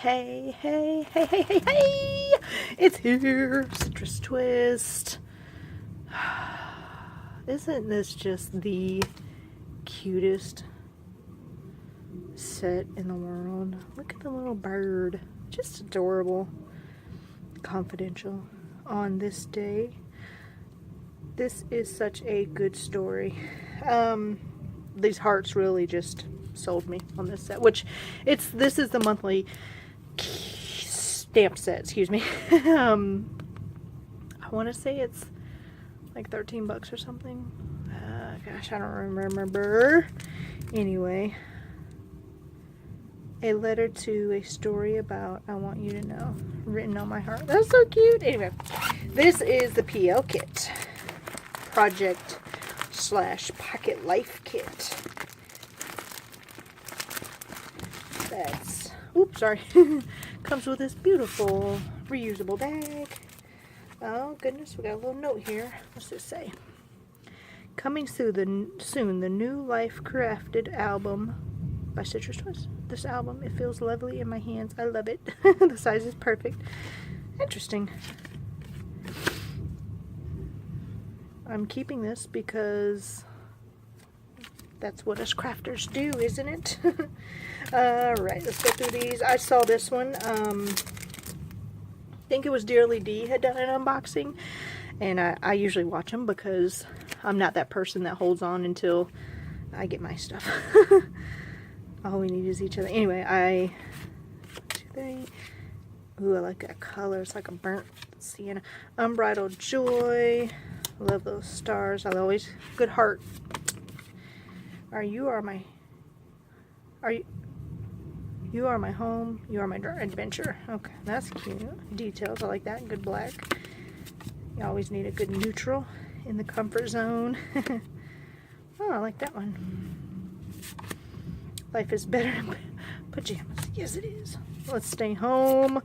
Hey, hey, hey, hey, hey, hey! It's here, Citrus Twist. Isn't this just the cutest set in the world? Look at the little bird. Just adorable. Confidential. On this day. This is such a good story. These hearts really just sold me on this set, which this is the monthly stamp set, excuse me. I want to say it's like 13 bucks or something. Gosh, I don't remember. Anyway, a letter to a story about I want you to know, written on my heart. That's so cute. Anyway, this is the PL kit. Project / Pocket Life kit. That's, oops, sorry. Comes with this beautiful reusable bag. Oh goodness, we got a little note here. What's this say? Coming soon, the new Life Crafted album by Citrus Twist. This album, it feels lovely in my hands. I love it. The size is perfect. Interesting. I'm keeping this because that's what us crafters do, isn't it? Alright, let's go through these. I saw this one. I think it was Dearly D had done an unboxing. And I usually watch them because I'm not that person that holds on until I get my stuff. All we need is each other. Anyway, 1, 2, 3. Ooh, I like that color. It's like a burnt sienna. Unbridled Joy. Love those stars. I always good heart. You are my home. You are my adventure. Okay, that's cute. Details. I like that. Good black. You always need a good neutral in the comfort zone. Oh, I like that one. Life is better in pajamas. Yes, it is. Let's stay home.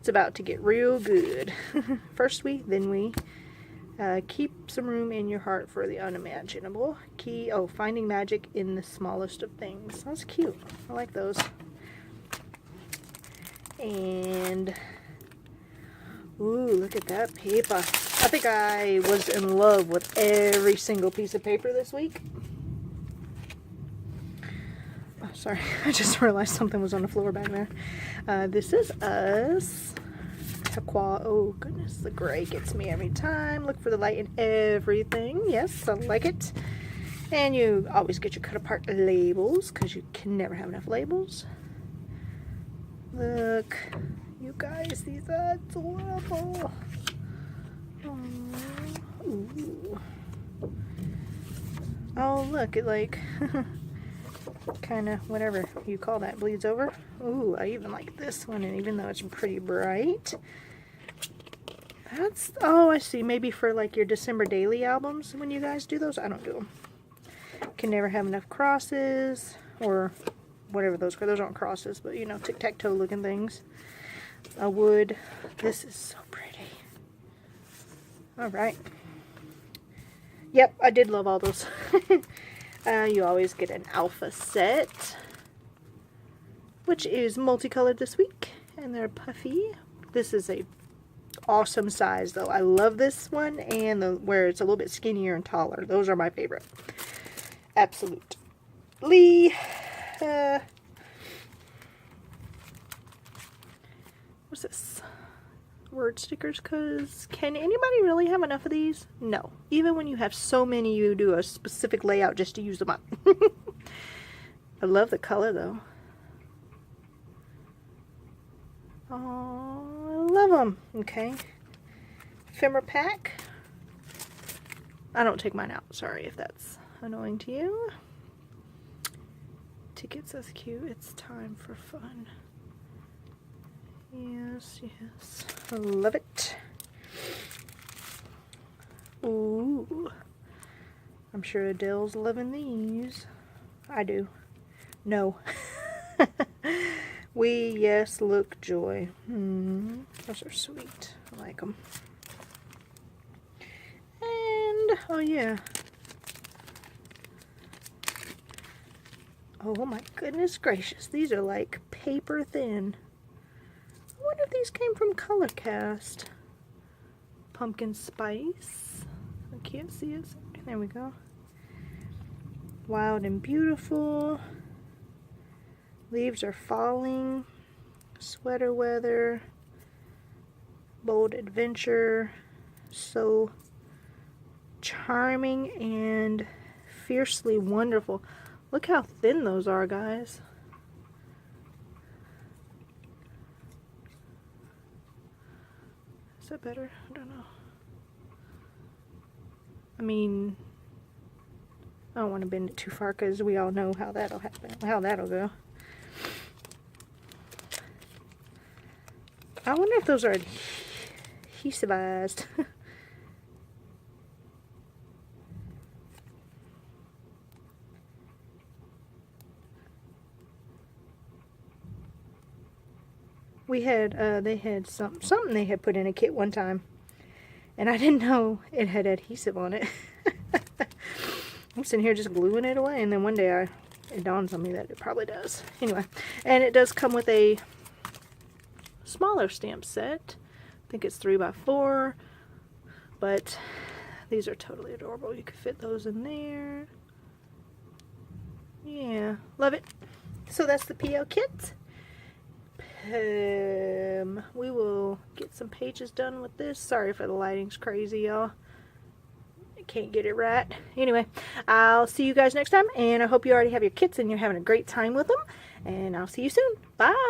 It's about to get real good. First we, then we. Keep some room in your heart for the unimaginable. Finding magic in the smallest of things. That's cute. I like those. And, ooh, look at that paper. I think I was in love with every single piece of paper this week. Oh, sorry, I just realized something was on the floor back there. This is Us. Oh goodness, the gray gets me every time. Look for the light in everything. Yes, I like it. And you always get your cut apart labels because you can never have enough labels. Look, you guys, these are adorable. Ooh. Oh look, it like kind of whatever you call that bleeds over. Ooh, I even like this one, and even though it's pretty bright. That's, oh, I see. Maybe for like your December daily albums when you guys do those. I don't do them. Can never have enough crosses or whatever those aren't crosses, but you know, tic-tac-toe looking things. A wood. This is so pretty. Alright. Yep, I did love all those. You always get an alpha set, which is multicolored this week, and they're puffy. This is a awesome size though. I love this one, and where it's a little bit skinnier and taller. Those are my favorite. Absolutely. What's this? Word stickers, because can anybody really have enough of these? No. Even when you have so many, you do a specific layout just to use them up. I love the color though. Oh, I love them. Okay. Ephemera pack. I don't take mine out. Sorry if that's annoying to you. Tickets, that's cute. It's time for fun. Yes, yes. I love it. Ooh. I'm sure Adele's loving these. I do. No. Yes, look, Joy. Those are sweet. I like them. And, oh yeah. Oh my goodness gracious. These are like paper thin. I wonder if these came from Color Cast. Pumpkin spice. I can't see it. There we go. Wild and beautiful. Leaves are falling. Sweater weather. Bold adventure. So charming and fiercely wonderful. Look how thin those are, guys. Is that better? I don't know. I mean, I don't want to bend it too far because we all know how that'll happen, how that'll go. I wonder if those are adhesivized. We had, they had something they had put in a kit one time, and I didn't know it had adhesive on it. I'm sitting here just gluing it away, and then one day it dawns on me that it probably does. Anyway, and it does come with a smaller stamp set. I think it's 3x4, but these are totally adorable. You could fit those in there. Yeah, love it. So that's the PO kit. We will get some pages done with this. Sorry for the lighting's crazy, y'all. I can't get it right. Anyway, I'll see you guys next time, and I hope you already have your kits and you're having a great time with them, and I'll see you soon. Bye!